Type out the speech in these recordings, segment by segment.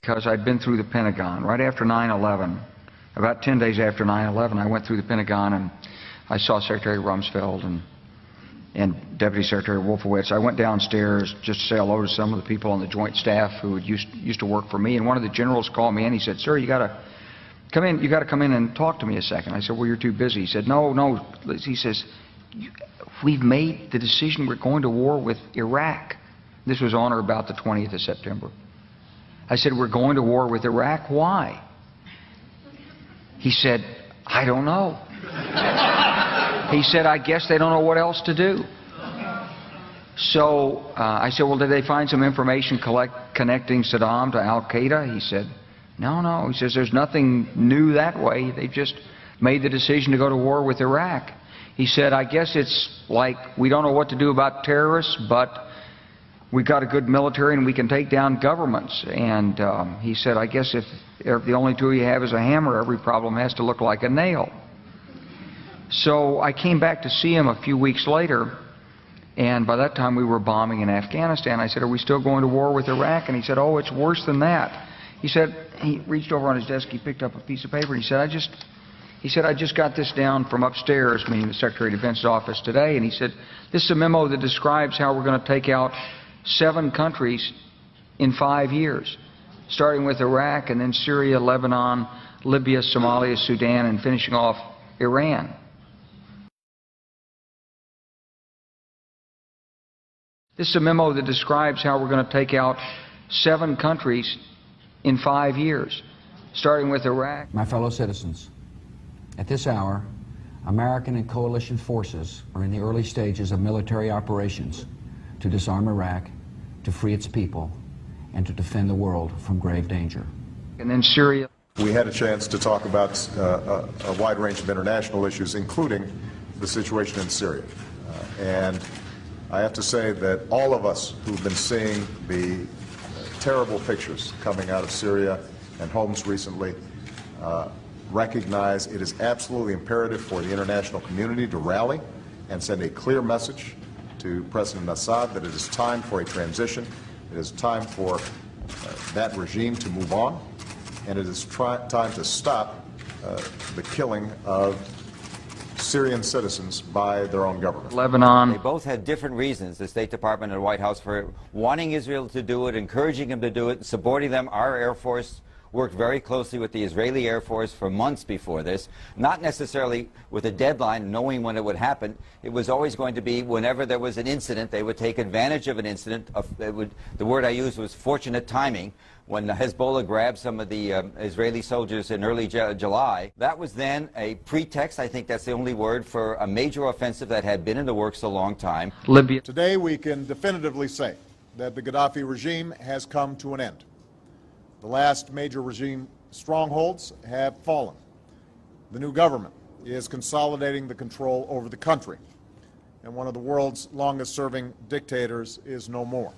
because I'd been through the Pentagon right after 9/11. About 10 days after 9/11, I went through the Pentagon and I saw Secretary Rumsfeld and Deputy Secretary Wolfowitz. I went downstairs just to say hello to some of the people on the Joint Staff who had used to work for me, and one of the generals called me in. He said, "Sir, you got to come in. You got to come in and talk to me a second." I said, "Well, you're too busy." He said, "No." He says, "We've made the decision. We're going to war with Iraq." This was on or about the 20th of September. I said, "We're going to war with Iraq. Why?" He said, "I don't know." He said, "I guess they don't know what else to do." So I said, "Well, did they find some information connecting Saddam to Al-Qaeda?" He said, No. He says, "There's nothing new that way. They just made the decision to go to war with Iraq." He said, "I guess it's like we don't know what to do about terrorists, but we've got a good military and we can take down governments." And he said, "I guess if the only tool you have is a hammer, every problem has to look like a nail." So I came back to see him a few weeks later, and by that time we were bombing in Afghanistan. I said, "Are we still going to war with Iraq?" And he said, "Oh, it's worse than that." He said, he reached over on his desk, he picked up a piece of paper, and he said, I just got this down from upstairs," meaning the Secretary of Defense's office today, and he said, "This is a memo that describes how we're going to take out 7 countries in 5 years, starting with Iraq and then Syria, Lebanon, Libya, Somalia, Sudan, and finishing off Iran." This is a memo that describes how we're going to take out 7 countries in 5 years, starting with Iraq. My fellow citizens, at this hour, American and coalition forces are in the early stages of military operations to disarm Iraq, to free its people, and to defend the world from grave danger. And then Syria. We had a chance to talk about a wide range of international issues, including the situation in Syria. And I have to say that all of us who've been seeing the terrible pictures coming out of Syria and Homs recently recognize it is absolutely imperative for the international community to rally and send a clear message to President Assad that it is time for a transition, it is time for that regime to move on, and it is time to stop the killing of Syrian citizens by their own government. Lebanon. They both had different reasons, the State Department and the White House, for wanting Israel to do it, encouraging them to do it, supporting them. Our Air Force worked very closely with the Israeli Air Force for months before this, not necessarily with a deadline, knowing when it would happen. It was always going to be whenever there was an incident, they would take advantage of an incident. The word I used was fortunate timing. When Hezbollah grabbed some of the Israeli soldiers in early July, that was then a pretext, I think that's the only word, for a major offensive that had been in the works a long time. Libya. Today we can definitively say that the Gaddafi regime has come to an end. The last major regime strongholds have fallen. The new government is consolidating the control over the country, and one of the world's longest-serving dictators is no more.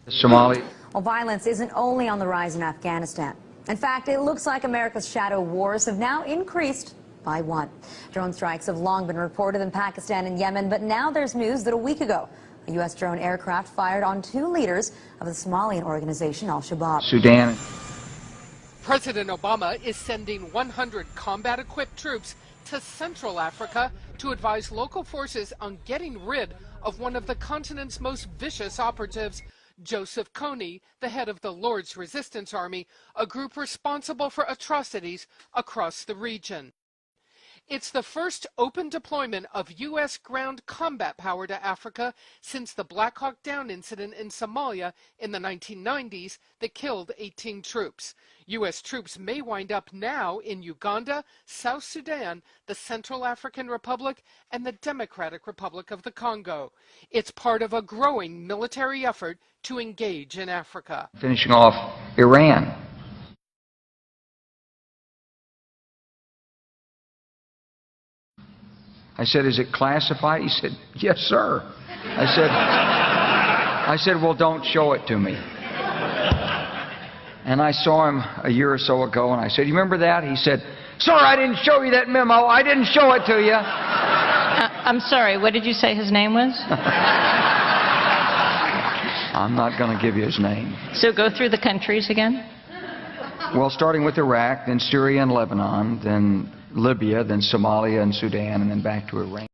Somalia. Well, violence isn't only on the rise in Afghanistan. In fact, it looks like America's shadow wars have now increased by 1. Drone strikes have long been reported in Pakistan and Yemen, but now there's news that a week ago, a U.S. drone aircraft fired on 2 leaders of the Somalian organization Al-Shabaab. Sudan. President Obama is sending 100 combat-equipped troops to Central Africa to advise local forces on getting rid of one of the continent's most vicious operatives, Joseph Kony, the head of the Lord's Resistance Army, a group responsible for atrocities across the region. It's the first open deployment of U.S. ground combat power to Africa since the Black Hawk Down incident in Somalia in the 1990s that killed 18 troops. U.S. troops may wind up now in Uganda, South Sudan, the Central African Republic, and the Democratic Republic of the Congo. It's part of a growing military effort to engage in Africa. Finishing off Iran. I said, "Is it classified?" He said, "Yes, sir." I said, "Well, don't show it to me." And I saw him a year or so ago, and I said, "You remember that?" He said, "Sir, I didn't show you that memo. I didn't show it to you." I'm sorry, what did you say his name was? I'm not going to give you his name. So go through the countries again. Well, starting with Iraq, then Syria and Lebanon, then Libya, then Somalia and Sudan, and then back to Iran.